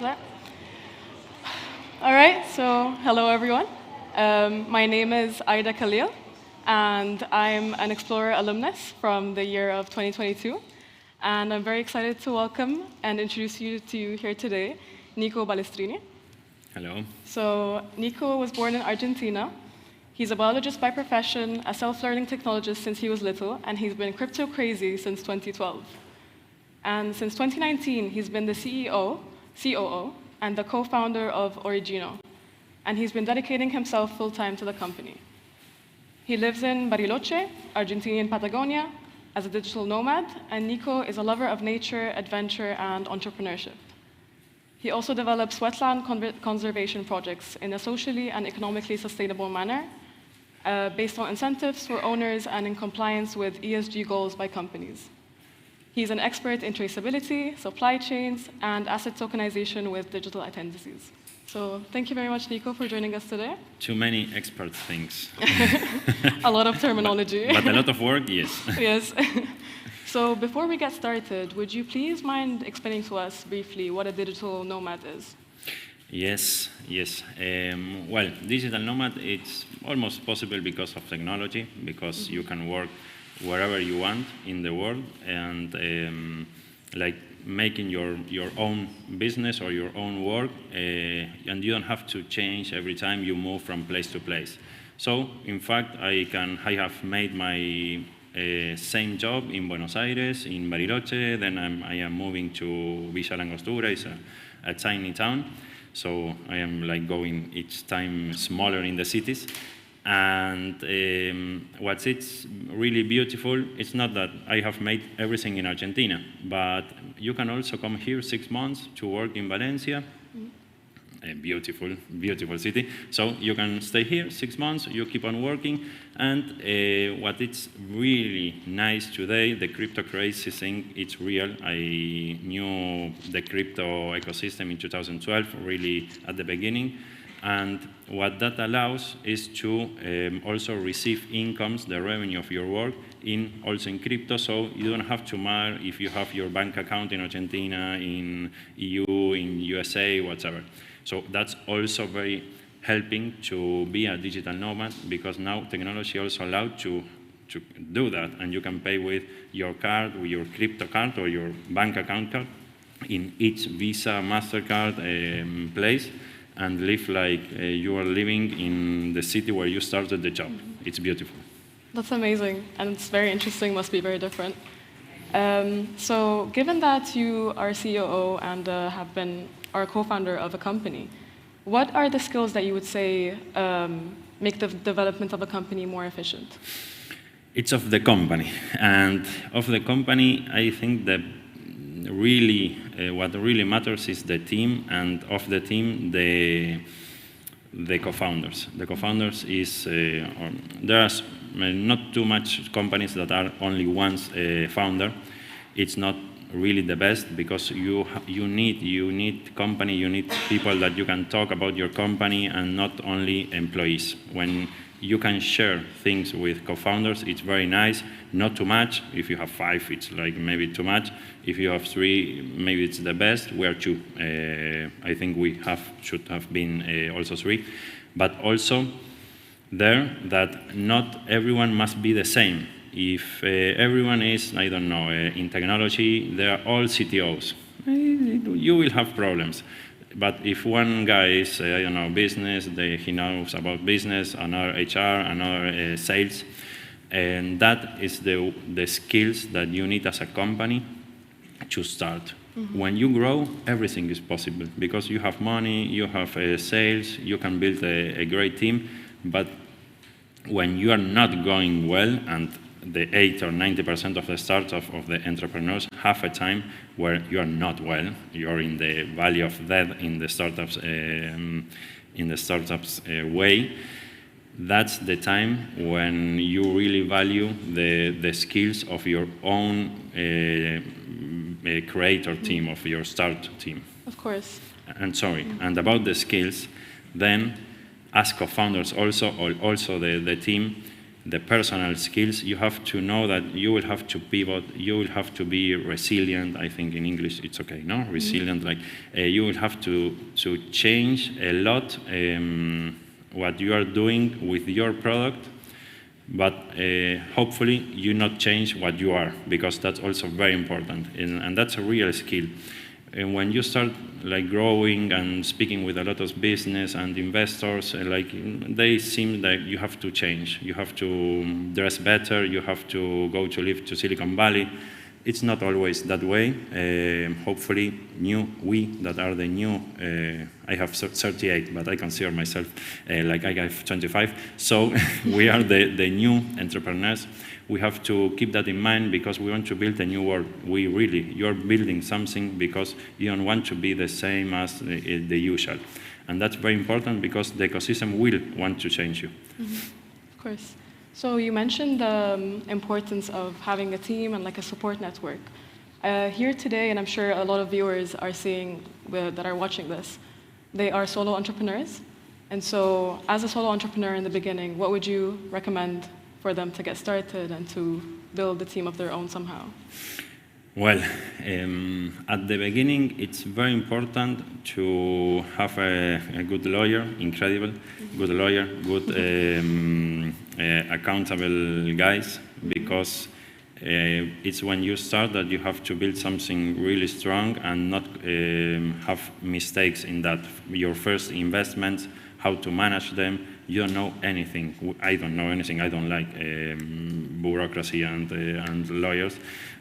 There. All right, so hello everyone. My name is Aida Khalil, and I'm an Explorer alumnus from the year of 2022. And I'm very excited to welcome and introduce you to here today, Nico Balestrini. Hello. So Nico was born in Argentina. He's a biologist by profession, a self-learning technologist since he was little, and he's been crypto crazy since 2012. And since 2019, he's been the CEO, COO, and the co-founder of Origino. And he's been dedicating himself full-time to the company. He lives in Bariloche, Argentinian Patagonia, as a digital nomad, and Nico is a lover of nature, adventure, and entrepreneurship. He also develops wetland conservation projects in a socially and economically sustainable manner, based on incentives for owners and in compliance with ESG goals by companies. He's an expert in traceability, supply chains, and asset tokenization with digital identities. So thank you very much, Nico, for joining us today. Too many expert things. A lot of terminology. But a lot of work, yes. Yes. So before we get started, would you please mind explaining to us briefly what a digital nomad is? Yes. Well, digital nomad, it's almost possible because of technology, because you can work wherever you want in the world, and like making your own business or your own work, and you don't have to change every time you move from place to place. So, in fact, I have made my same job in Buenos Aires, in Bariloche, then I am moving to Villa Langostura, it's a tiny town, so I am like going each time smaller in the cities. And what's it's really beautiful, it's not that I have made everything in Argentina, but you can also come here 6 months to work in Valencia, a beautiful, beautiful city. So you can stay here 6 months, you keep on working, and what it's really nice today, the crypto crazy thing, it's real. I knew the crypto ecosystem in 2012, really at the beginning. And what that allows is to also receive incomes, the revenue of your work, also in crypto, so you don't have to matter if you have your bank account in Argentina, in EU, in USA, whatever. So that's also very helping to be a digital nomad, because now technology also allows to do that, and you can pay with your card, with your crypto card, or your bank account card in each Visa, MasterCard place, and live like you are living in the city where you started the job. It's beautiful. That's amazing, and it's very interesting, must be very different. So given that you are COO and are a co-founder of a company, what are the skills that you would say make the development of a company more efficient? It's of the company, and of the company, I think that really, what really matters is the team, and of the team, the co-founders. The co-founders there are not too much companies that are only one founder. It's not really the best, because you need company, you need people that you can talk about your company, and not only employees. When you can share things with co-founders, it's very nice. Not too much. If you have 5, it's like maybe too much. If you have 3, maybe it's the best. We are 2. I think we should have been also 3. But also there, that not everyone must be the same. If everyone is, I don't know, in technology, they are all CTOs. You will have problems. But if one guy is, I don't know, business, he knows about business, another HR, another sales, and that is the skills that you need as a company to start. Mm-hmm. When you grow, everything is possible, because you have money, you have sales, you can build a great team, but when you are not going well, and the 80 or 90% of the startups of the entrepreneurs have a time where you are not well, you're in the valley of death in the startups way. That's the time when you really value the skills of your own creator team, of your start team. Of course. And about the skills, then as co-founders also the team, the personal skills, you have to know that you will have to pivot, you will have to be resilient. I think in English it's okay, no? Resilient, like you will have to change a lot what you are doing with your product, but hopefully you not change what you are, because that's also very important, and that's a real skill. And when you start like growing and speaking with a lot of business and investors, like they seem that you have to change. You have to dress better. You have to go to live to Silicon Valley. It's not always that way. Hopefully, we that are the new, I have 38, but I consider myself like I have 25. So we are the new entrepreneurs. We have to keep that in mind, because we want to build a new world. You're building something because you don't want to be the same as the usual. And that's very important, because the ecosystem will want to change you. Of course. So you mentioned the importance of having a team and like a support network. Here today, and I'm sure a lot of viewers are seeing that are watching this, they are solo entrepreneurs. And so as a solo entrepreneur in the beginning, what would you recommend for them to get started and to build a team of their own somehow? Well, at the beginning, it's very important to have a good lawyer, incredible, good lawyer, good accountable guys, because it's when you start that you have to build something really strong and not have mistakes in that. Your first investments, how to manage them, you don't know anything. I don't know anything. I don't like bureaucracy and lawyers.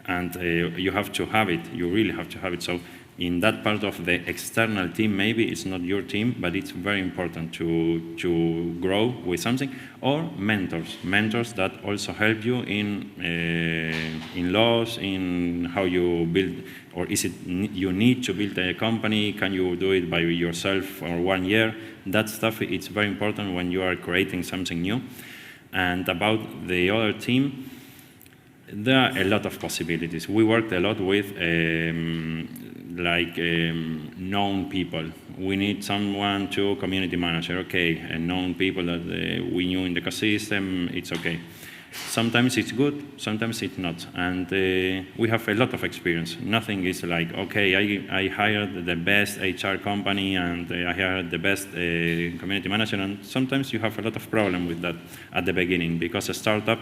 And you have to have it. You really have to have it. So in that part of the external team, maybe it's not your team, but it's very important to grow with something. Or mentors that also help you in laws, in how you build, or is it you need to build a company? Can you do it by yourself for 1 year? That stuff, it's very important when you are creating something new. And about the other team, there are a lot of possibilities. We worked a lot with known people. We need someone to community manager. Okay, known people that we knew in the ecosystem, it's okay. Sometimes it's good, sometimes it's not. And we have a lot of experience. Nothing is like, okay, I hired the best HR company and I hired the best community manager. And sometimes you have a lot of problem with that at the beginning, because a startup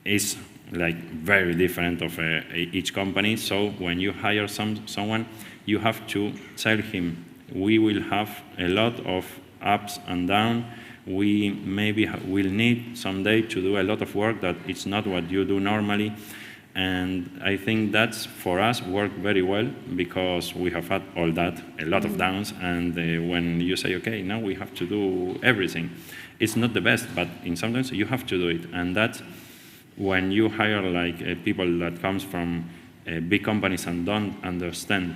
is like very different of each company. So when you hire someone, you have to tell him, we will have a lot of ups and downs. We maybe will need someday to do a lot of work that it's not what you do normally. And I think that's, for us, worked very well, because we have had all that, a lot of downs. And when you say, okay, now we have to do everything, it's not the best, but in sometimes you have to do it. And that's when you hire like people that comes from big companies and don't understand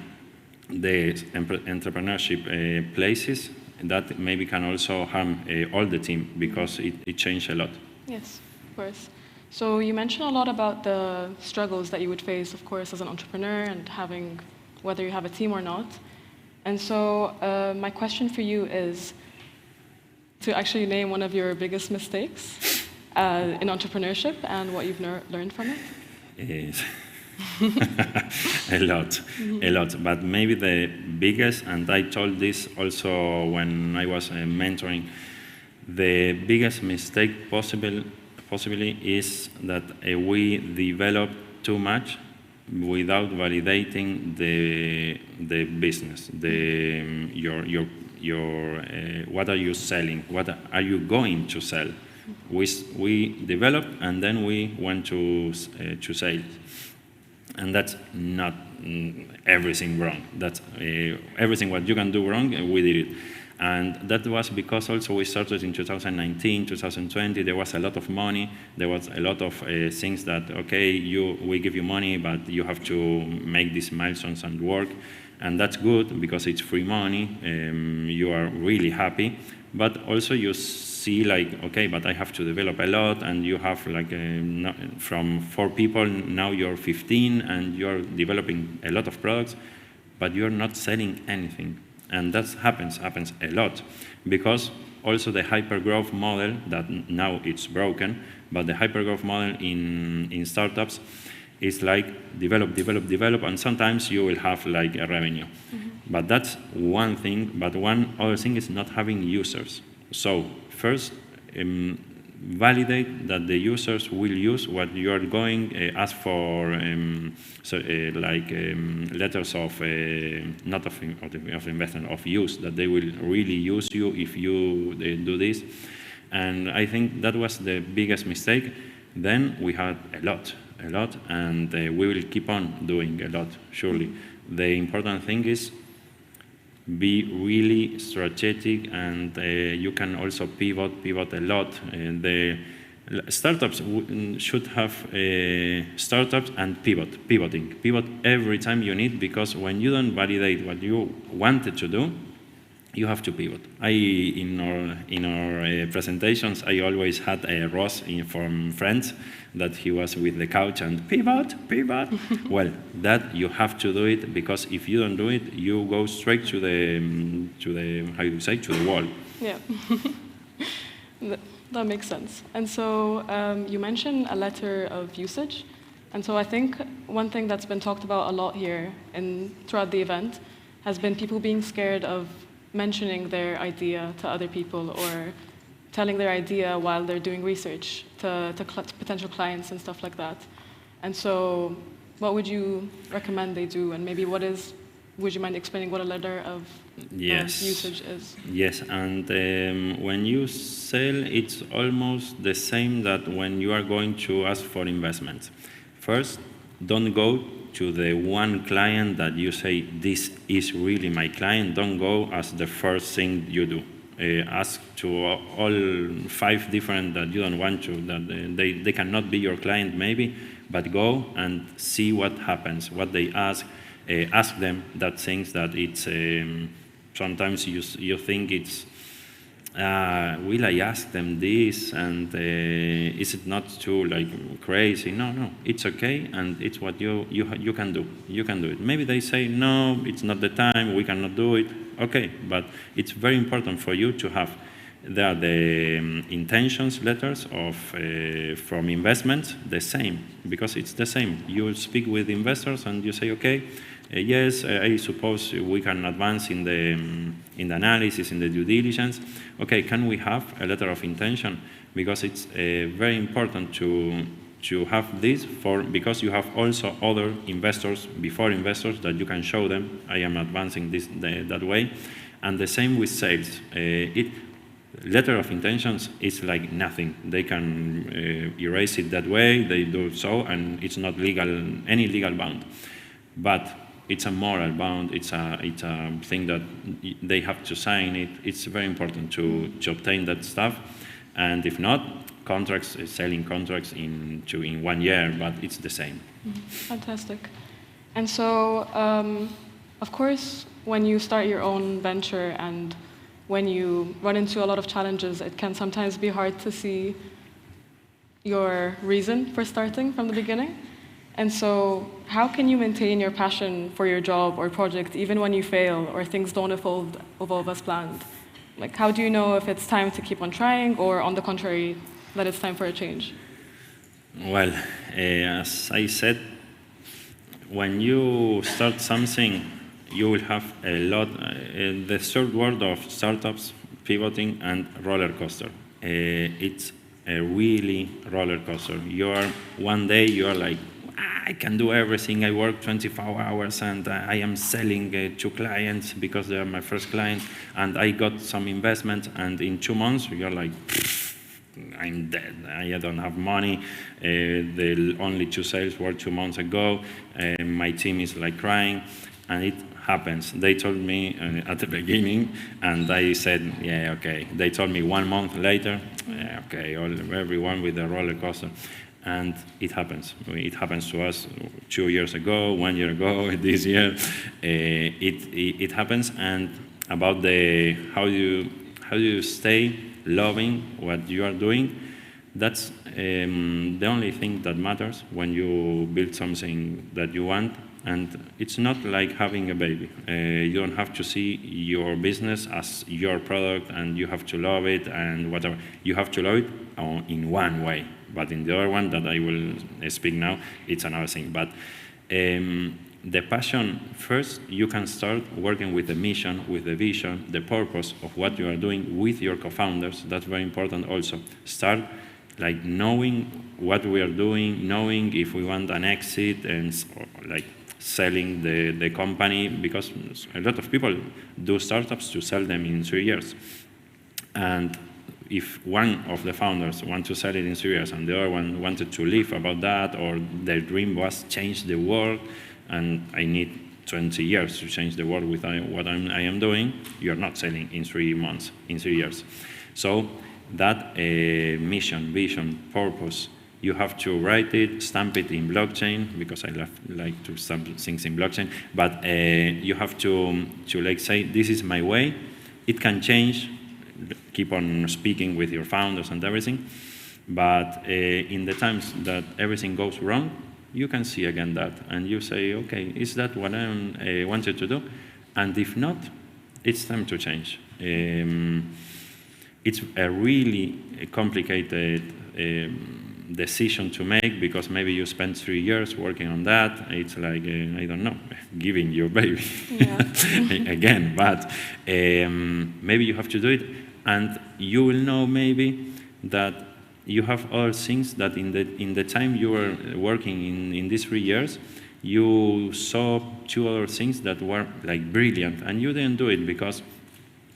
the entrepreneurship places, that maybe can also harm all the team, because it changed a lot. Yes, of course. So you mentioned a lot about the struggles that you would face, of course, as an entrepreneur, and having, whether you have a team or not. And so my question for you is to actually name one of your biggest mistakes in entrepreneurship and what you've learned from it. Yes. a lot. But maybe the biggest, and I told this also when I was mentoring, the biggest mistake possibly is that we develop too much without validating the business, what are you selling, what are you going to sell. We develop and then we want to sell. And that's not everything wrong. That's everything what you can do wrong, we did it. And that was because also we started in 2019, 2020, there was a lot of money, there was a lot of things that, okay, we give you money, but you have to make these milestones and work. And that's good because it's free money, you are really happy, but also you see like, okay, but I have to develop a lot, and you have like from 4 people, now you're 15, and you're developing a lot of products, but you're not selling anything. And that happens a lot, because also the hypergrowth model that now it's broken, But the hypergrowth model in startups is like develop, develop, develop, and sometimes you will have like a revenue. But that's one thing, but one other thing is not having users. So first, validate that the users will use what you are going ask for, letters of not of investment, of use, that they will really use you if you do this. And I think that was the biggest mistake. Then we had a lot, and we will keep on doing a lot, surely. The important thing is be really strategic, and you can also pivot a lot. The startups should have startups and pivoting. Pivot every time you need, because when you don't validate what you wanted to do, you have to pivot. In our presentations, I always had a Ross from Friends that he was with the couch and pivot. Well, that you have to do it, because if you don't do it, you go straight to the how you say, to the wall. Yeah, that makes sense. And so you mentioned a letter of usage, and so I think one thing that's been talked about a lot here and throughout the event has been people being scared of mentioning their idea to other people, or telling their idea while they're doing research to potential clients and stuff like that. And so what would you recommend they do? And maybe would you mind explaining what a letter of usage is? Yes, and when you sell, it's almost the same that when you are going to ask for investments. First, don't go to the one client that you say, this is really my client. Don't go as the first thing you do. Ask to all 5 different that you don't want to, that they cannot be your client maybe, but go and see what happens, what they ask. Ask them that things that it's, sometimes you think it's, will I ask them this, and is it not too like crazy? No, it's okay, and it's what you can do. You can do it. Maybe they say, no, it's not the time, we cannot do it. Okay, but it's very important for you to have the intentions letters of from investments the same, because it's the same. You speak with investors and you say, okay, yes, I suppose we can advance in the analysis, in the due diligence. Okay, can we have a letter of intention? Because it's very important to have this because you have also other investors, before investors, that you can show them, I am advancing that way. And the same with sales. Letter of intentions is like nothing. They can erase it that way, they do so, and it's not any legal bound. But it's a moral bound, it's a thing that they have to sign it. It's very important to obtain that stuff. And if not, contracts, selling contracts in 1 year, but it's the same. Fantastic. And so, of course, when you start your own venture and when you run into a lot of challenges, it can sometimes be hard to see your reason for starting from the beginning. And so how can you maintain your passion for your job or project even when you fail or things don't evolve as planned? Like, how do you know if it's time to keep on trying, or on the contrary, that it's time for a change? Well, as I said, when you start something, you will have a lot. The third word of startups, pivoting and roller coaster. It's a really roller coaster. One day you are like, I can do everything. I work 24 hours and I am selling to clients because they are my first clients, and I got some investment, and in 2 months you're like, I'm dead. I don't have money. The only 2 sales were 2 months ago. My team is like crying, and it happens. They told me at the beginning, and I said, yeah, okay. They told me 1 month later, yeah, okay, everyone with the roller coaster. And it happens. It happens to us 2 years ago, 1 year ago, this year. It happens. And about how you stay loving what you are doing, that's the only thing that matters when you build something that you want. And it's not like having a baby. You don't have to see your business as your product and you have to love it and whatever. You have to love it in one way. But in the other one that I will speak now, it's another thing. But the passion, first, you can start working with the mission, with the vision, the purpose of what you are doing with your co-founders. That's very important also. Start like knowing what we are doing, knowing if we want an exit and like selling the company, because a lot of people do startups to sell them in 3 years. And if one of the founders want to sell it in 3 years and the other one wanted to leave about that, or their dream was change the world, and I need 20 years to change the world with what I am doing, you're not selling in 3 months, in 3 years. So that mission, vision, purpose, you have to write it, stamp it in blockchain, because I like to stamp things in blockchain, but you have to like say, this is my way. It can change, keep on speaking with your founders and everything, but in the times that everything goes wrong, you can see again that, and you say, okay, is that what I wanted to do? And if not, it's time to change. It's a really complicated decision to make, because maybe you spent 3 years working on that. It's like, I don't know, giving your baby again, but maybe you have to do it, and you will know maybe that you have other things that in the time you were working in these 3 years, you saw 2 other things that were like brilliant, and you didn't do it because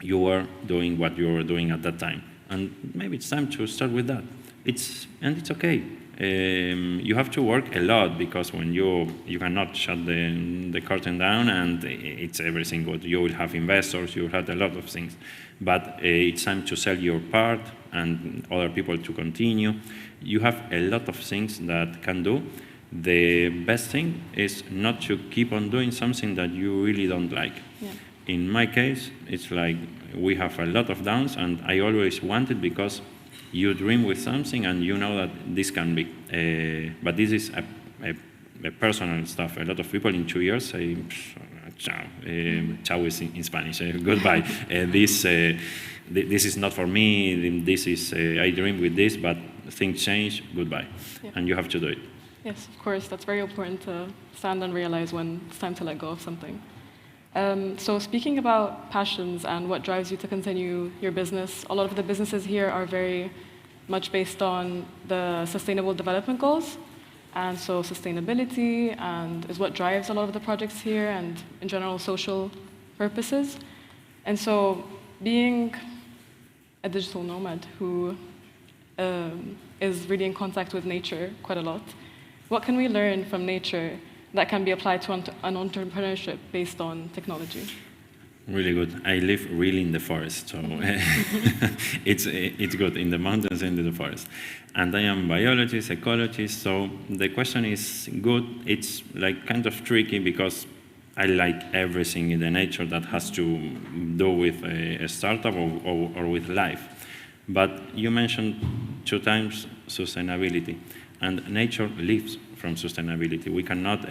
you were doing what you were doing at that time. And maybe it's time to start with that. It's okay. You have to work a lot, because when you cannot shut the curtain down and it's everything good. You will have investors, you will have a lot of things. But it's time to sell your part and other people to continue. You have a lot of things that can do. The best thing is not to keep on doing something that you really don't like. Yeah. In my case, it's like we have a lot of downs, and I always wanted, because you dream with something and you know that this can be. But this is a personal stuff. A lot of people in 2 years say, ciao. Ciao is in Spanish, goodbye. This is not for me. This is, I dream with this, but things change, goodbye. Yeah. And you have to do it. Yes, of course. That's very important to stand and realize when it's time to let go of something. So speaking about passions and what drives you to continue your business, a lot of the businesses here are very much based on the Sustainable Development Goals. And so sustainability is what drives a lot of the projects here, and in general social purposes. And so being a digital nomad who is really in contact with nature quite a lot, what can we learn from nature that can be applied to an entrepreneurship based on technology? Really good. I live really in the forest, so it's good, in the mountains and in the forest. And I am biologist, ecologist, so the question is good. It's like kind of tricky, because I like everything in the nature that has to do with a startup or with life. But you mentioned 2 times sustainability, and nature lives from sustainability. We cannot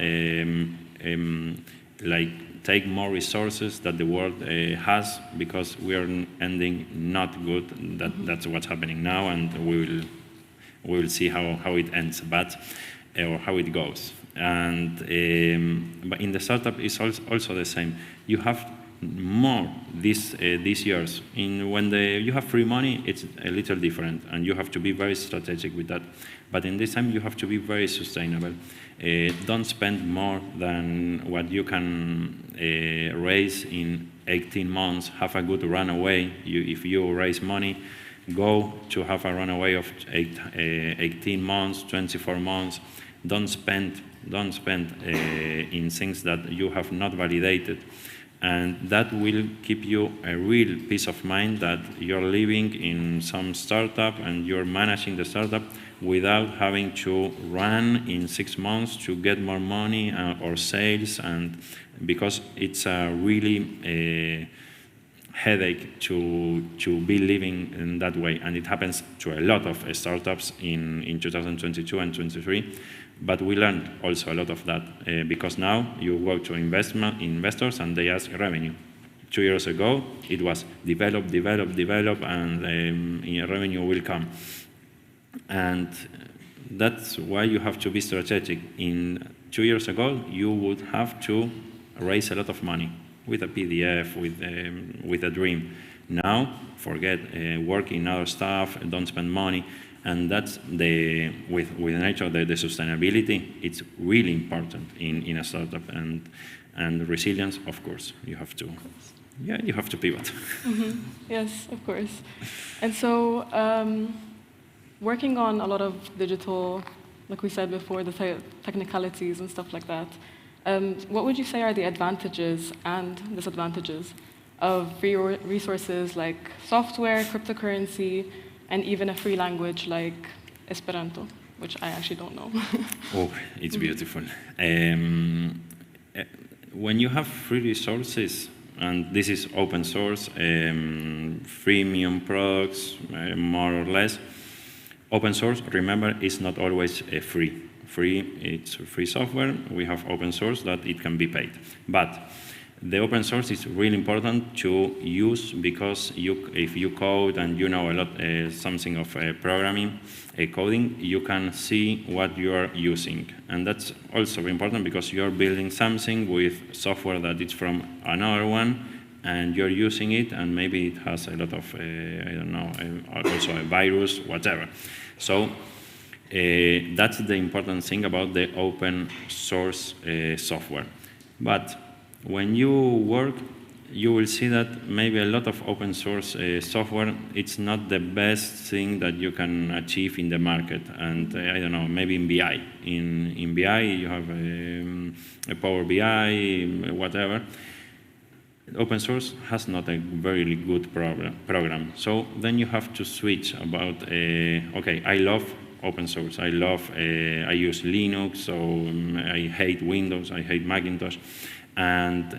like take more resources that the world has, because we are ending not good. That's what's happening now, and we will see how it ends, or how it goes. And but in the startup, it's also the same. You have more these years. When you have free money, it's a little different, and you have to be very strategic with that. But in this time, you have to be very sustainable. Don't spend more than what you can raise in 18 months. Have a good runaway. If you raise money, go to have a runaway of 18 months, 24 months. Don't spend in things that you have not validated. And that will keep you a real peace of mind that you're living in some startup and you're managing the startup without having to run in 6 months to get more money or sales, and because it's a really headache to be living in that way. And it happens to a lot of startups in 2022 and 2023, But we learned also a lot of that because now you go to investors and they ask revenue. 2 years ago, it was develop, and revenue will come. And that's why you have to be strategic. 2 years ago, you would have to raise a lot of money with a PDF, with a dream. Now, forget working other stuff, don't spend money. And that's with the nature of the sustainability, it's really important in a startup. And resilience, of course, you have to pivot. Mm-hmm. Yes, of course. And so, working on a lot of digital, like we said before, the technicalities and stuff like that, what would you say are the advantages and disadvantages of free resources like software, cryptocurrency, and even a free language like Esperanto, which I actually don't know? Oh, it's beautiful. When you have free resources, and this is open source, freemium products, more or less, open source, remember, is not always free. It's free software. We have open source that it can be paid. But the open source is really important to use because if you code and you know a lot, something of programming, coding, you can see what you are using. And that's also important because you're building something with software that is from another one, and you're using it, and maybe it has a lot of, I don't know, also a virus, whatever. So that's the important thing about the open source software. But when you work, you will see that maybe a lot of open source software, it's not the best thing that you can achieve in the market. And I don't know, maybe in BI. In BI, you have a Power BI, whatever. Open source has not a very good program. So then you have to switch about, okay, I love open source. I use Linux, so I hate Windows, I hate Macintosh. And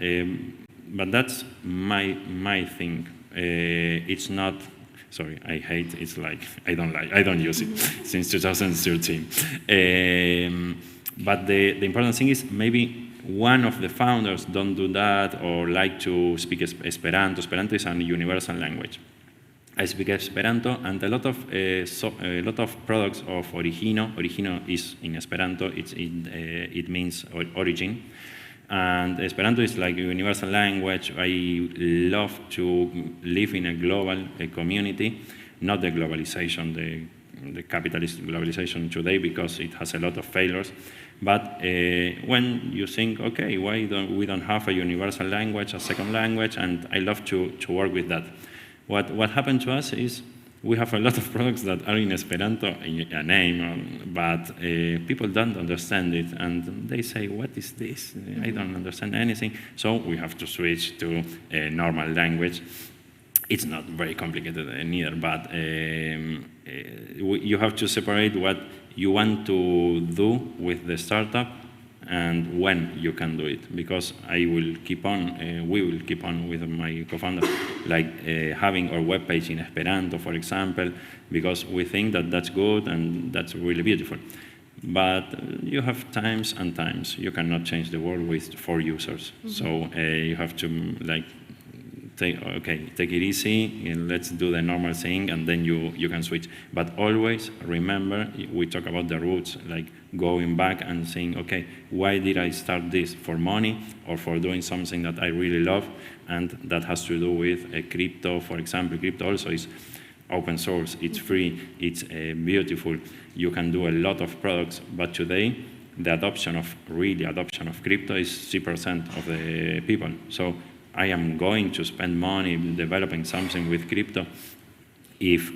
but that's my thing. It's not. Sorry, I hate. It's like I don't use it since 2013. But the important thing is maybe one of the founders don't do that or like to speak Esperanto. Esperanto is a universal language. I speak Esperanto, and a lot of products of Origino. Origino is in Esperanto. It means origin. And Esperanto is like a universal language. I love to live in a global community, not the globalization, the capitalist globalization today, because it has a lot of failures. But when you think, okay, why we don't have a universal language, a second language, and I love to work with that. What happened to us is we have a lot of products that are in Esperanto, a name, but people don't understand it, and they say, what is this? I don't understand anything. So we have to switch to a normal language. It's not very complicated neither, but you have to separate what you want to do with the startup and when you can do it, because we will keep on with my co-founder, like having our webpage in Esperanto, for example, because we think that that's good and that's really beautiful. But you have times and times. You cannot change the world with 4 users. Mm-hmm. So you have to take it easy, and let's do the normal thing, and then you can switch. But always remember, we talk about the roots, like going back and saying, okay, why did I start this? For money or for doing something that I really love? And that has to do with crypto, for example. Crypto also is open source, it's free, it's beautiful. You can do a lot of products, but today, the adoption of crypto is 3% of the people. So I am going to spend money developing something with crypto if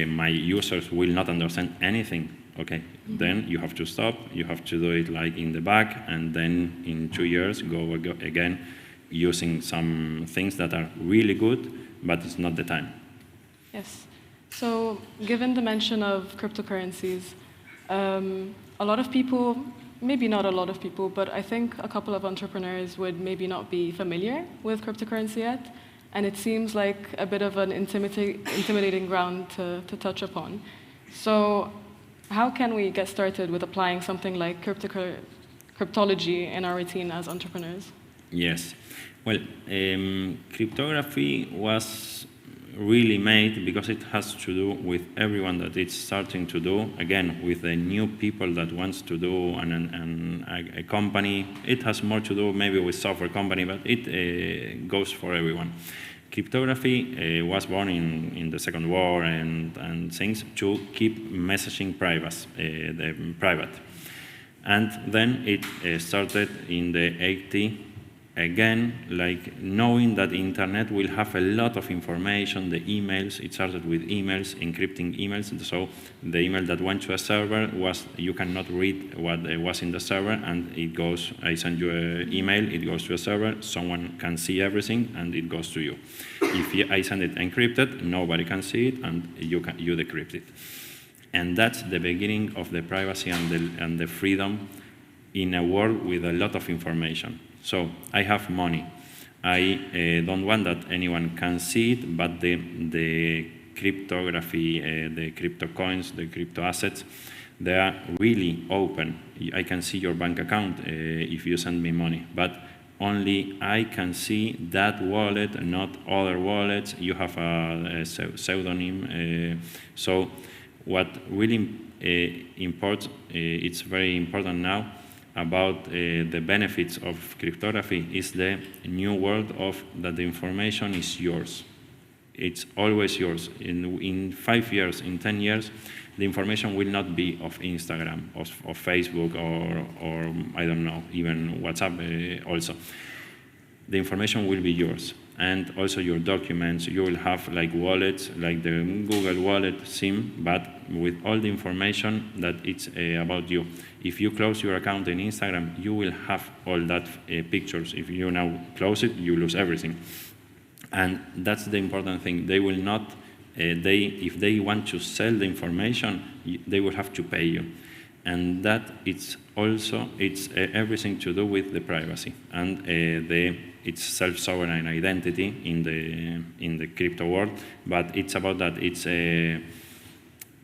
my users will not understand anything. Okay, then you have to stop, you have to do it like in the back, and then in 2 years go again using some things that are really good, but it's not the time. Yes. So given the mention of cryptocurrencies, a lot of people, maybe not a lot of people, but I think a couple of entrepreneurs would maybe not be familiar with cryptocurrency yet, and it seems like a bit of an intimidating ground to touch upon. So how can we get started with applying something like cryptology in our routine as entrepreneurs? Yes. Well, cryptography was really made because it has to do with everyone that it's starting to do, again, with the new people that wants to do a company. It has more to do maybe with software company, but it goes for everyone. Cryptography was born in the Second War and things to keep messaging private. And then it started in the 80s, again, like knowing that the internet will have a lot of information, the emails, it started with emails, encrypting emails, so the email that went to a server you cannot read what was in the server, and it goes, I send you an email, it goes to a server, someone can see everything, and it goes to you. If I send it encrypted, nobody can see it, and you decrypt it. And that's the beginning of the privacy and the freedom in a world with a lot of information. So I have money. I don't want that anyone can see it, but the cryptography, the crypto coins, the crypto assets, they are really open. I can see your bank account if you send me money, but only I can see that wallet, not other wallets. You have a pseudonym. So what really it's very important now about the benefits of cryptography is the new world of that the information is yours. It's always yours. In 5 years, in 10 years, the information will not be of Instagram, of Facebook, or I don't know, even WhatsApp also. The information will be yours. And also your documents, you will have like wallets, like the Google Wallet SIM, but with all the information that it's about you. If you close your account in Instagram, you will have all that pictures. If you now close it, you lose everything. And that's the important thing. They will not, if they want to sell the information, they will have to pay you. And that it's everything to do with the privacy and it's self-sovereign identity in the crypto world. But it's about that. It's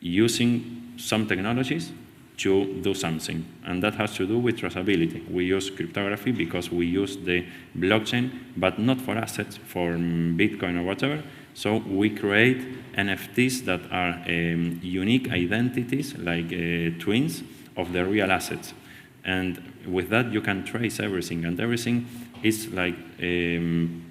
using some technologies to do something, and that has to do with traceability. We use cryptography because we use the blockchain, but not for assets, for Bitcoin or whatever. So we create NFTs that are unique identities, like twins of the real assets. And with that, you can trace everything, and everything is like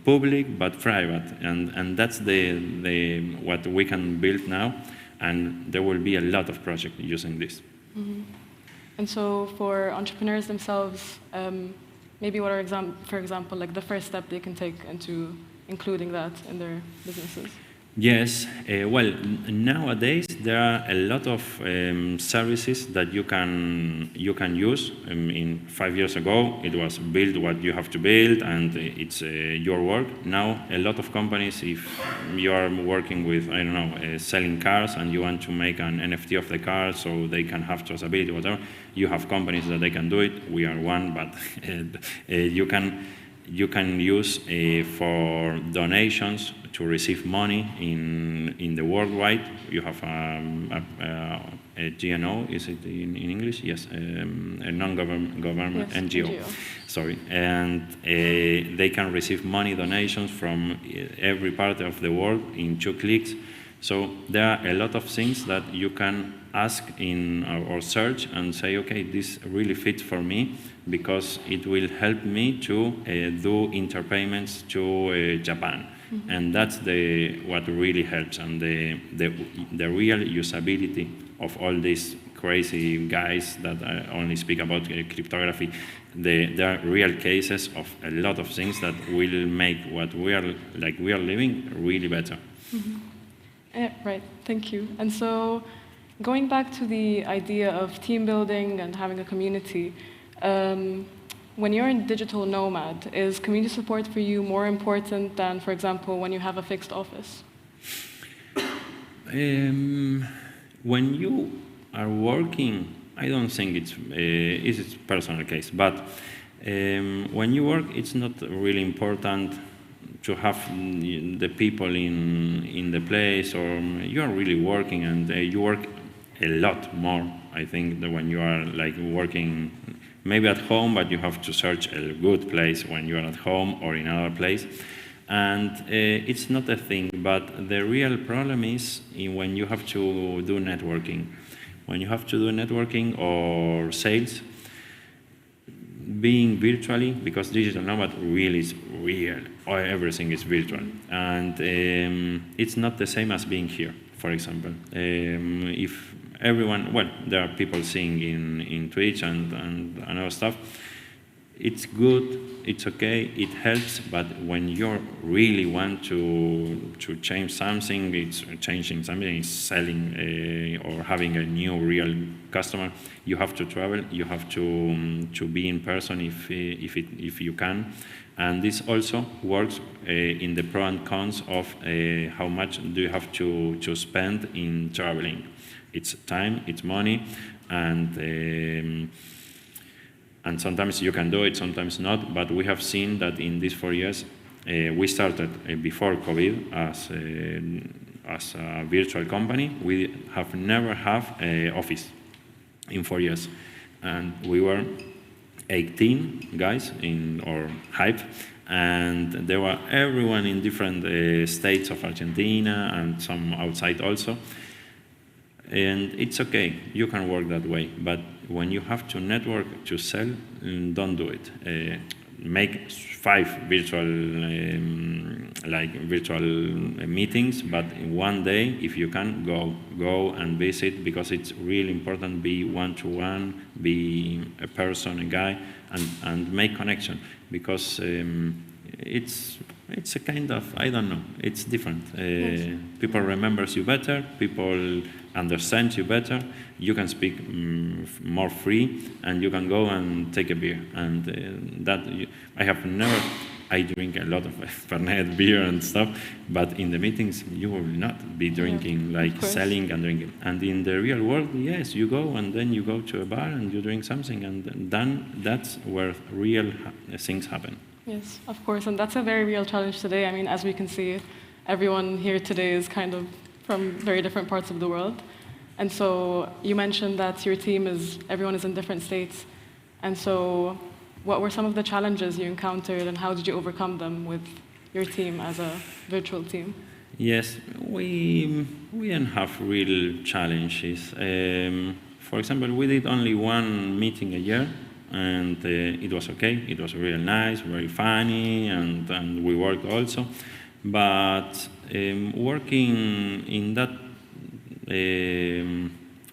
public but private, and that's what we can build now, and there will be a lot of projects using this. Mm-hmm. And so for entrepreneurs themselves, maybe what are, for example, like the first step they can take into including that in their businesses? Yes, well, nowadays there are a lot of services that you can use. In 5 years ago, it was build what you have to build, and it's your work. Now, a lot of companies, if you are working with, I don't know, selling cars, and you want to make an NFT of the car so they can have traceability, whatever, you have companies that they can do it. We are one, but you can use for donations to receive money in the worldwide. You have a GNO, is it in English? Yes, a non-government yes, NGO. Sorry, and they can receive money donations from every part of the world in 2 clicks. So there are a lot of things that you can ask in or search and say, okay, this really fits for me because it will help me to do interpayments to Japan. Mm-hmm. And that's what really helps, and the real usability of all these crazy guys that only speak about cryptography. There are real cases of a lot of things that will make what we are living really better. Mm-hmm. Right, thank you. And so, going back to the idea of team building and having a community, when you're a digital nomad, is community support for you more important than, for example, when you have a fixed office? When you are working, I don't think it's a personal case, but when you work, it's not really important to have the people in the place, or you are really working and you work a lot more, I think, than when you are like working maybe at home, but you have to search a good place when you are at home or in another place. And it's not a thing, but the real problem is when you have to do networking. When you have to do networking or sales, being virtually, because digital nomad really is real, or everything is virtual. And it's not the same as being here, for example. If everyone, well, there are people seeing in Twitch and other stuff, it's good, it's okay, it helps, but when you really want to change something, it's changing something, it's selling or having a new real customer, you have to travel, you have to be in person if you can. And this also works in the pro and cons of how much do you have to spend in traveling. It's time, it's money, and sometimes you can do it, sometimes not, but we have seen that in these 4 years, we started before COVID as a virtual company. We have never had an office in 4 years. And we were 18 guys in our Hype, and there were everyone in different states of Argentina and some outside also. And it's okay, you can work that way, but when you have to network to sell, don't do it. Make 5 virtual meetings, but one day, if you can, go and visit, because it's really important. Be one-to-one, be a person, a guy, and make connection, because it's a kind of, I don't know, it's different. People remembers you better, people understand you better, you can speak more free, and you can go and take a beer. And I drink a lot of Fernet beer and stuff, but in the meetings you will not be drinking, like selling and drinking. And in the real world, yes, you go and then you go to a bar and you drink something, and then that's where real things happen. Yes, of course, and that's a very real challenge today. I mean, as we can see, everyone here today is kind of from very different parts of the world. And so you mentioned that your team everyone is in different states. And so what were some of the challenges you encountered, and how did you overcome them with your team as a virtual team? Yes, we didn't have real challenges. For example, we did only one meeting a year, and it was okay. It was really nice, very funny, and we worked also. But working in that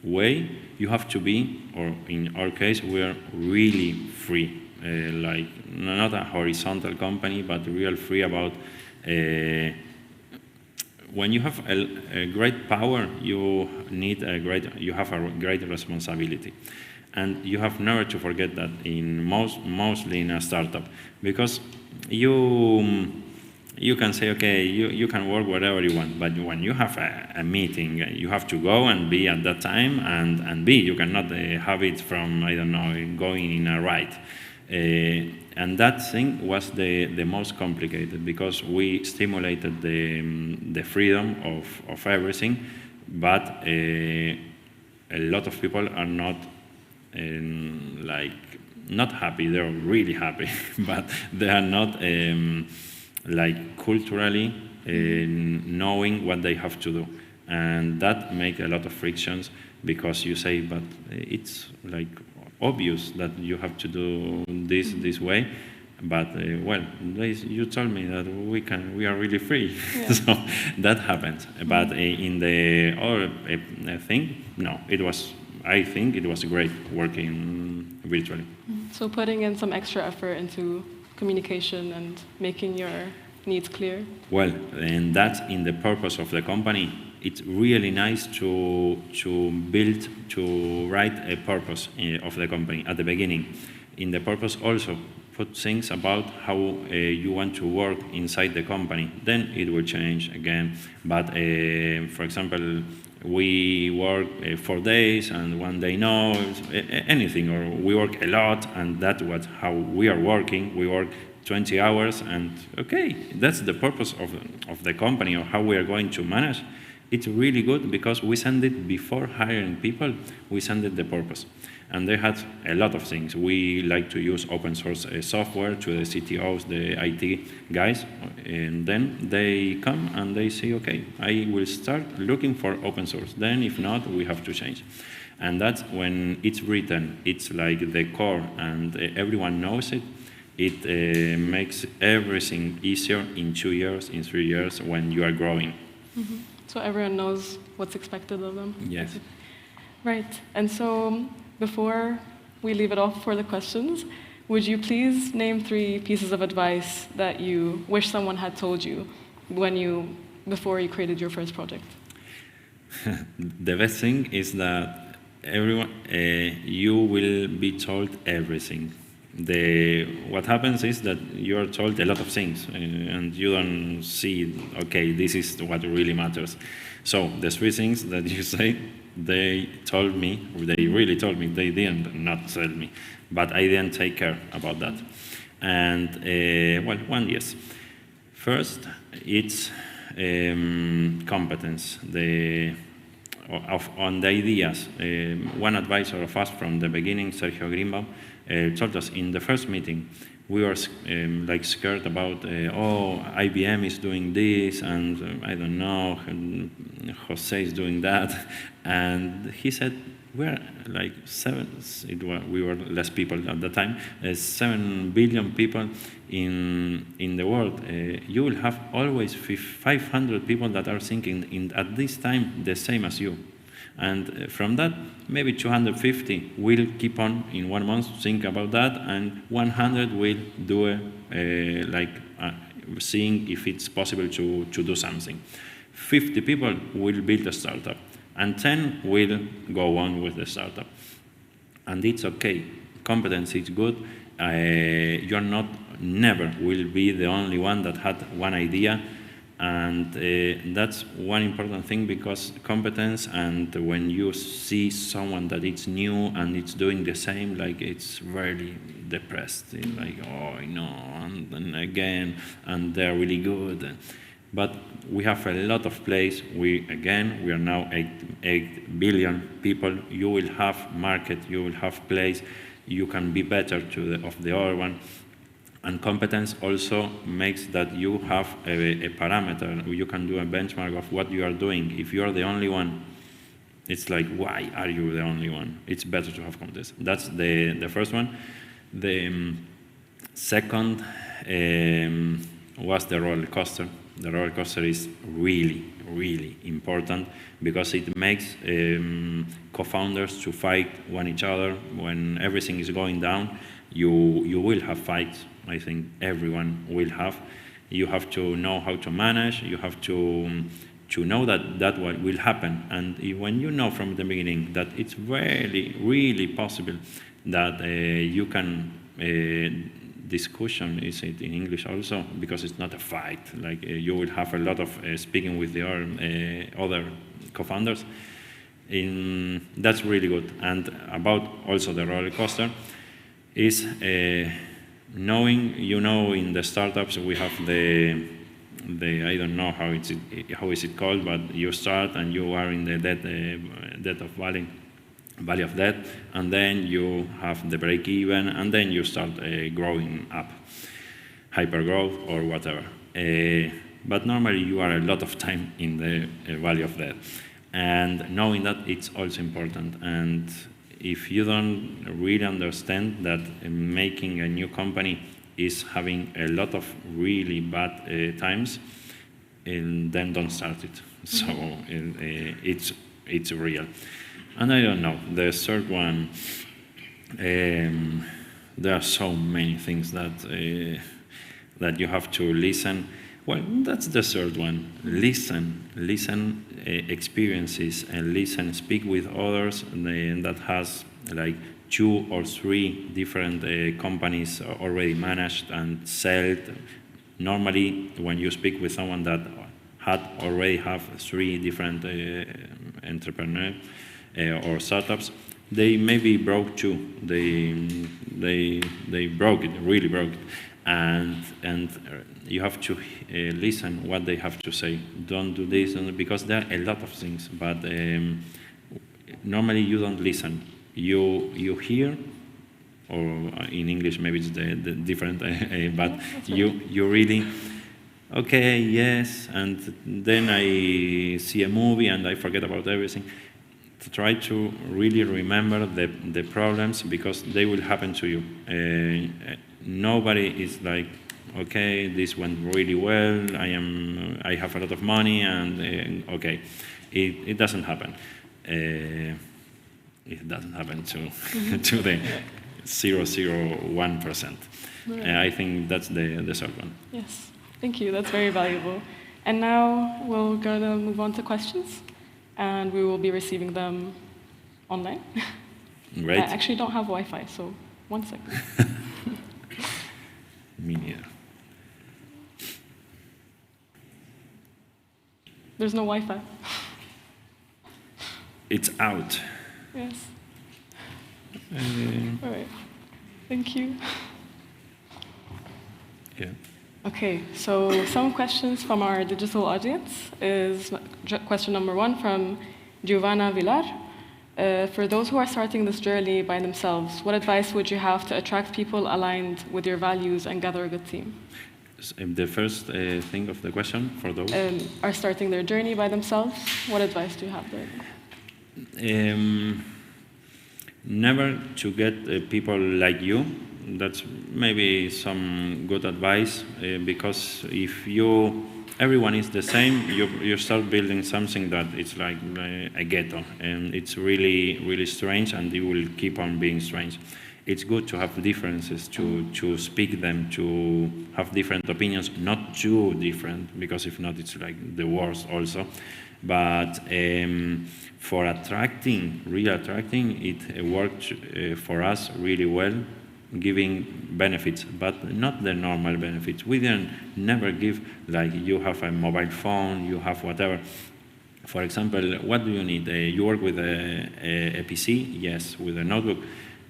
way, you have to be, or in our case, we are really free. Like not a horizontal company, but real free about when you have a great power, you have a great responsibility. And you have never to forget that mostly in a startup, because you can say, okay, you can work wherever you want, but when you have a meeting, you have to go and be at that time and be. You cannot have it from, I don't know, going in a ride. And that thing was the most complicated, because we stimulated the freedom of everything, but a lot of people are not not happy. They're really happy, but they are not culturally knowing what they have to do, and that makes a lot of frictions, because you say, but it's like obvious that you have to do this way, but you told me that we are really free. Yeah. So that happens. But in the other thing, no, I think it was great working virtually. So putting in some extra effort into communication and making your needs clear. Well, and that's in the purpose of the company. It's really nice to write a purpose of the company at the beginning. In the purpose also put things about how you want to work inside the company. Then it will change again. But for example, we work 4 days and 1 day no, anything, or we work a lot, and that's how we are working. We work 20 hours, and okay, that's the purpose of the company, or how we are going to manage. it's really good because we send it before hiring people, we send it the purpose. And they had a lot of things. We like to use open source software to the CTOs, the IT guys, and then they come and they say, okay, I will start looking for open source. Then if not, we have to change. And that's when it's written, it's like the core and everyone knows it. It makes everything easier in 2 years, in 3 years when you are growing. Mm-hmm. So everyone knows what's expected of them. Yes. Right. And so before we leave it off for the questions, would you please name 3 pieces of advice that you wish someone had told you before you created your first project? The best thing is that everyone, you will be told everything. What happens is that you are told a lot of things, and you don't see, okay, this is what really matters. So the 3 things that you say, they really told me, they didn't not tell me, but I didn't take care about that. And, well, one, yes. First, it's competence, on the ideas. One advisor of us from the beginning, Sergio Greenbaum, told us in the first meeting, we were like scared about, IBM is doing this, and I don't know, and Jose is doing that. And he said, we're like we were less people at the time, 7 billion people in the world. You will have always 500 people that are thinking at this time the same as you. And from that, maybe 250 will keep on in 1 month think about that, and 100 will do seeing if it's possible to do something. 50 people will build a startup, and 10 will go on with the startup. And it's okay. Competence is good. You're never will be the only one that had one idea. And that's one important thing, because competence, and when you see someone that it's new and it's doing the same, like it's very depressed. It's like, oh, no, and again, and they're really good. But we have a lot of place. We are now 8 billion people. You will have market, you will have place. You can be better of the other one. And competence also makes that you have a parameter. You can do a benchmark of what you are doing. If you are the only one, it's like, why are you the only one? It's better to have competence. That's the first one. The second was the roller coaster. The roller coaster is really, really important, because it makes co-founders to fight one each other. When everything is going down, you will have fights. I think everyone will have. You have to know how to manage. You have to know that what will happen. And when you know from the beginning that it's really, really possible that you can discussion, is it in English also, because it's not a fight. Like you will have a lot of speaking with the other co-founders. That's really good. And about also the roller coaster is knowing, in the startups we have the I don't know how is it called, but you start and you are in the valley of death, and then you have the break even, and then you start growing up, hypergrowth or whatever. But normally you are a lot of time in the valley of death, and knowing that it's also important. And if you don't really understand that making a new company is having a lot of really bad times, and then don't start it. So it's real. And I don't know, the third one, there are so many things that you have to listen. Well, that's the third one. Listen experiences, and speak with others that has like 2 or 3 different companies already managed and sold. Normally, when you speak with someone that already have 3 different entrepreneurs or startups, they maybe broke 2. They broke it, really broke it. and you have to listen what they have to say. Don't do this, because there are a lot of things, but normally you don't listen. You hear, or in English maybe it's the different, but you really, okay, yes, and then I see a movie and I forget about everything. To try to really remember the problems, because they will happen to you. Nobody is like, okay, this went really well, I have a lot of money, and okay. It doesn't happen. It doesn't happen to to the 0.01%. Right. I think that's the third one. Yes, thank you. That's very valuable. And now we're going to move on to questions, and we will be receiving them online. Great. I actually don't have Wi-Fi, so 1 second. Me neither. There's no Wi-Fi. It's out. Yes. All right. Thank you. Yeah. Okay, so some questions from our digital audience is question number 1 from Giovanna Villar. For those who are starting this journey by themselves, what advice would you have to attract people aligned with your values and gather a good team? The first thing of the question for those are starting their journey by themselves, what advice do you have there? Never to get people like you. That's maybe some good advice, because if everyone is the same, you start building something that it's like a ghetto, and it's really, really strange, and it will keep on being strange. It's good to have differences, to speak them, to have different opinions, not too different, because if not, it's like the worst also. But for really attracting, it worked for us really well, giving benefits, but not the normal benefits. We never give, like, you have a mobile phone, you have whatever. For example, what do you need? You work with a PC? Yes. With a notebook?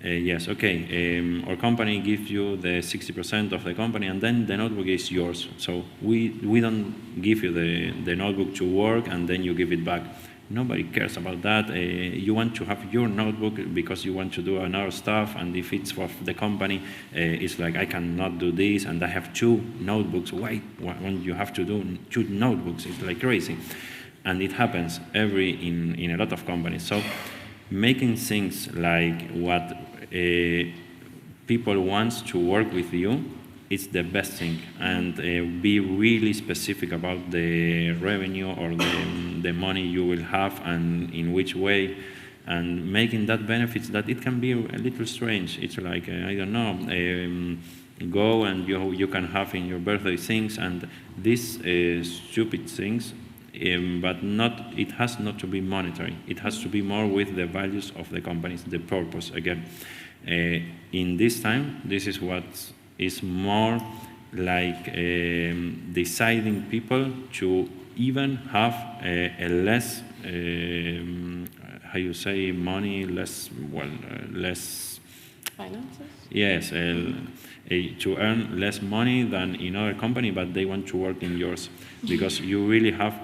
Yes, okay. Our company gives you the 60% of the company, and then the notebook is yours. So we don't give you the notebook to work and then you give it back. Nobody cares about that. You want to have your notebook because you want to do another stuff, and if it's for the company, it's like, I cannot do this, and I have 2 notebooks. Why when you have to do 2 notebooks? It's like crazy. And it happens in a lot of companies. So making things like what people want to work with you, it's the best thing, and be really specific about the revenue or the money you will have and in which way, and making that benefits that it can be a little strange. It's like, I don't know, go and you can have in your birthday things and these stupid things, but it has not to be monetary. It has to be more with the values of the companies, the purpose again. In this time, this is what is more like deciding people to even have a less, how you say, money, less finances? Yes, to earn less money than in other company, but they want to work in yours because you really have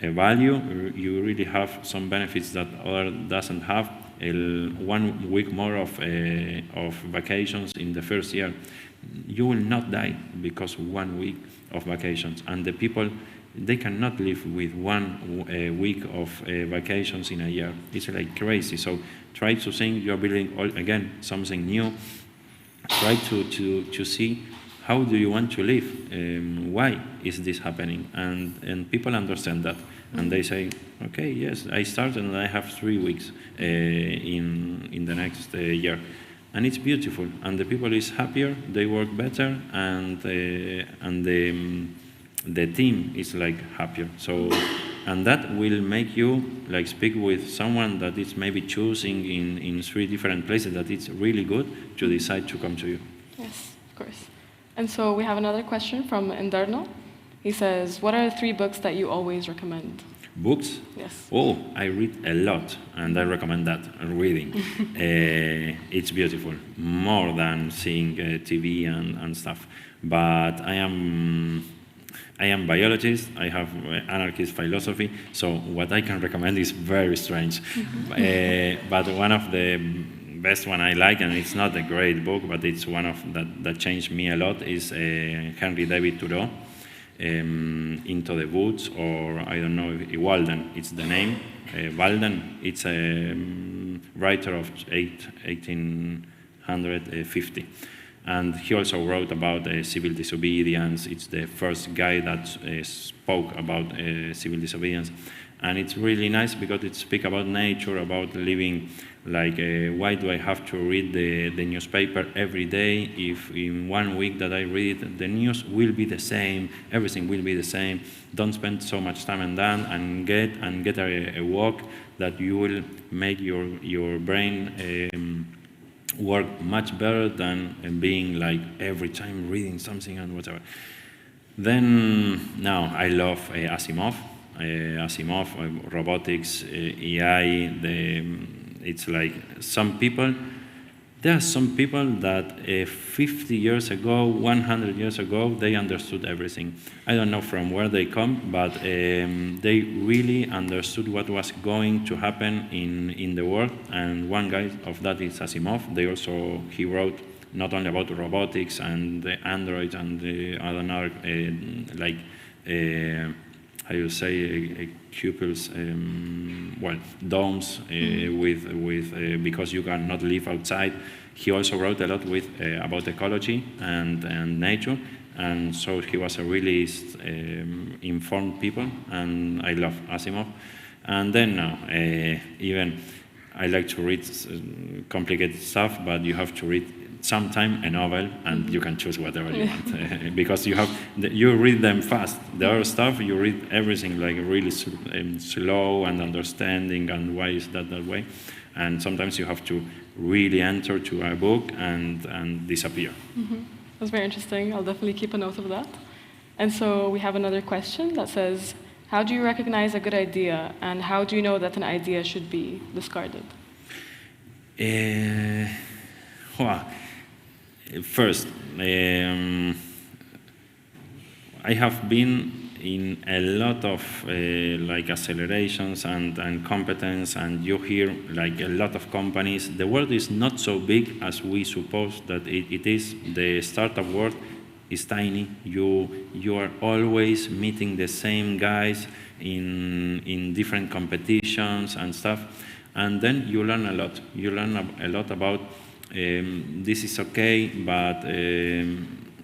a value, you really have some benefits that other doesn't have. 1 week more of vacations in the first year. You will not die because 1 week of vacations, and the people, they cannot live with 1 week of vacations in a year. It's like crazy. So try to think you're building again something new. Try to see how do you want to live. Why is this happening? And people understand that, and they say, okay, yes, I started and I have 3 weeks in the next year. And it's beautiful, and the people is happier, they work better, and the team is like happier. So, and that will make you like speak with someone that is maybe choosing in 3 different places that it's really good to decide to come to you. Yes, of course. And so we have another question from Endarno. He says, what are the 3 books that you always recommend? Books? Yes. Oh, I read a lot, and I recommend that, reading. It's beautiful, more than seeing TV and stuff. But I am biologist, I have anarchist philosophy, so what I can recommend is very strange. But one of the best one I like, and it's not a great book, but it's one of that changed me a lot, is Henry David Thoreau, Into the Woods, or I don't know, Walden, it's the name. Walden, it's a writer of 1850. And he also wrote about civil disobedience. It's the first guy that spoke about civil disobedience. And it's really nice because it speaks about nature, about living, like why do I have to read the newspaper every day if in 1 week that I read it, the news will be the same, everything will be the same. Don't spend so much time on that, and get a walk that you will make your brain work much better than being like every time reading something and whatever. Then now I love Asimov, robotics, AI. It's like there are some people that 50 years ago, 100 years ago, they understood everything. I don't know from where they come, but they really understood what was going to happen in the world. And one guy of that is Asimov. He wrote not only about robotics and the androids and the other how you say, cupels, domes with because you cannot live outside. He also wrote a lot about ecology and nature, and so he was a really informed people, and I love Asimov. And then now, even I like to read complicated stuff, but you have to read sometime a novel, and you can choose whatever you want because you read them fast. The other stuff you read everything like really slow and understanding, and why is that way? And sometimes you have to really enter to a book and disappear. That's very interesting. I'll definitely keep a note of that. And so we have another question that says, how do you recognize a good idea, and how do you know that an idea should be discarded? First, I have been in a lot of accelerations and competence, and you hear like a lot of companies. The world is not so big as we suppose that it is. The startup world is tiny. You are always meeting the same guys in different competitions and stuff, and then you learn a lot. You learn a lot about this is okay, but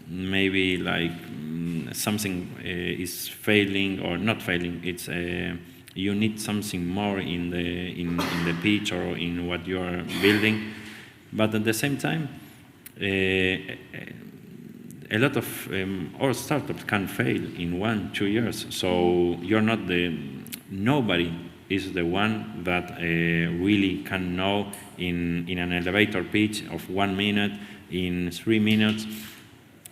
maybe like something is failing or not failing. It's you need something more in the pitch or in what you are building, but at the same time, a lot of all startups can fail in 1-2 years. So you're not nobody is the one that really can know in an elevator pitch of 1 minute, in 3 minutes,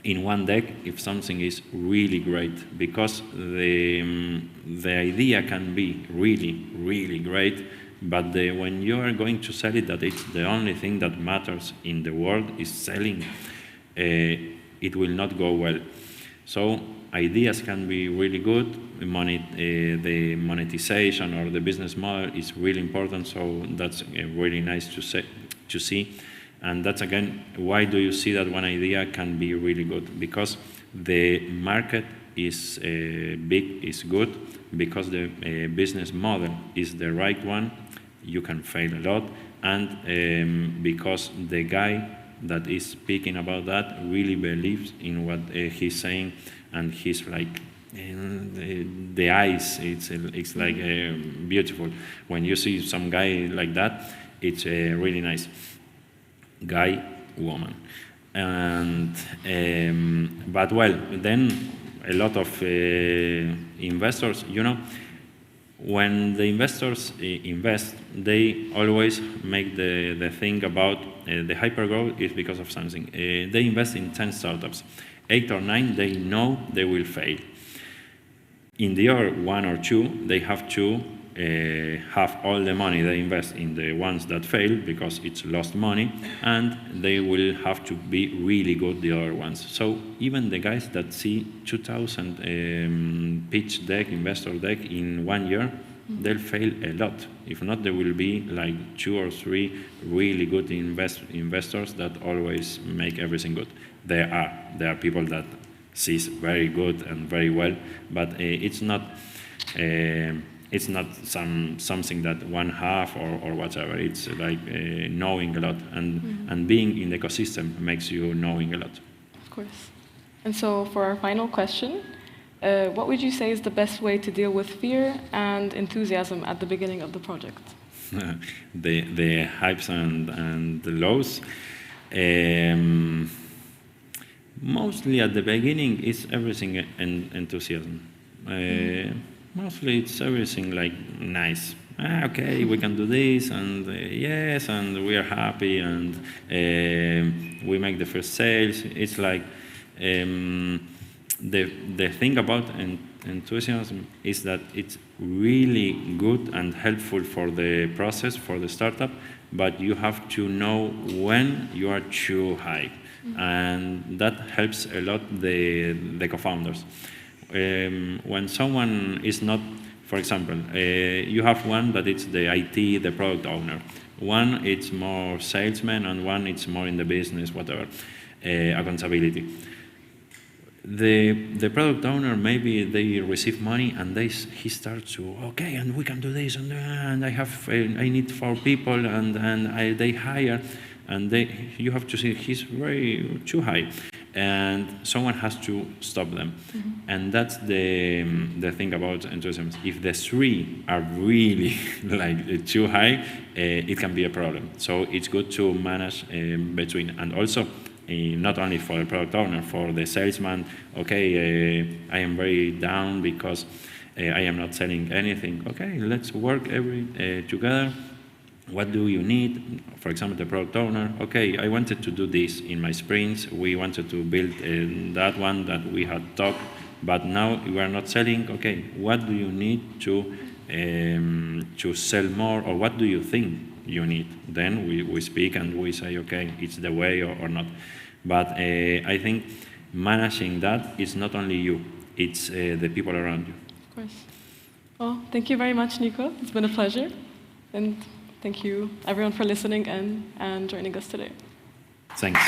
in one deck, if something is really great, because the idea can be really, really great, but when you are going to sell it, that it's the only thing that matters in the world is selling, it will not go well. So ideas can be really good. The monetization or the business model is really important. So that's really nice to see. And that's again, why do you see that one idea can be really good? Because the market is big, is good, because the business model is the right one. You can fail a lot, and because the guy that is speaking about that really believes in what he's saying, and he's like the eyes. It's like beautiful when you see some guy like that. It's really nice. Guy, woman, and but well, then a lot of investors, when the investors invest, they always make the thing about the hypergrowth is because of something. They invest in 10 startups. 8 or 9, they know they will fail. in the year 1 or 2, they have to have all the money they invest in the ones that fail because it's lost money, and they will have to be really good the other ones. So even the guys that see 2,000 pitch deck, investor deck in 1 year, they'll fail a lot. If not, there will be like 2 or 3 really good investors that always make everything good. There are people that sees very good and very well, but it's not something that one have or whatever. It's like knowing a lot, and being in the ecosystem makes you knowing a lot. Of course. And so for our final question, what would you say is the best way to deal with fear and enthusiasm at the beginning of the project? The hypes and the lows. Mostly at the beginning, it's everything enthusiasm. Mostly it's everything like nice. Okay, we can do this, and yes, and we are happy, and we make the first sales. It's like the thing about enthusiasm is that it's really good and helpful for the process, for the startup, but you have to know when you are too high. And that helps a lot the co-founders. When someone is not, for example, you have one that it's the IT, the product owner. One it's more salesman, and one it's more in the business, whatever, accountability. The product owner, maybe they receive money and he starts to, okay, and we can do this, and I need 4 people, and they hire, and you have to see he's very too high, and someone has to stop them. And that's the thing about enthusiasm. If the 3 are really like too high, it can be a problem. So it's good to manage between, and also not only for the product owner, for the salesman. Okay, I am very down because I am not selling anything. Okay, let's work together. What do you need? For example, the product owner, okay, I wanted to do this in my sprints. We wanted to build that one that we had talked, but now we are not selling. Okay, what do you need to sell more, or what do you think you need? Then we speak and we say, okay, it's the way or not. But I think managing that is not only you, it's the people around you. Of course. Well, thank you very much, Nico. It's been a pleasure. And thank you, everyone, for listening and joining us today. Thanks.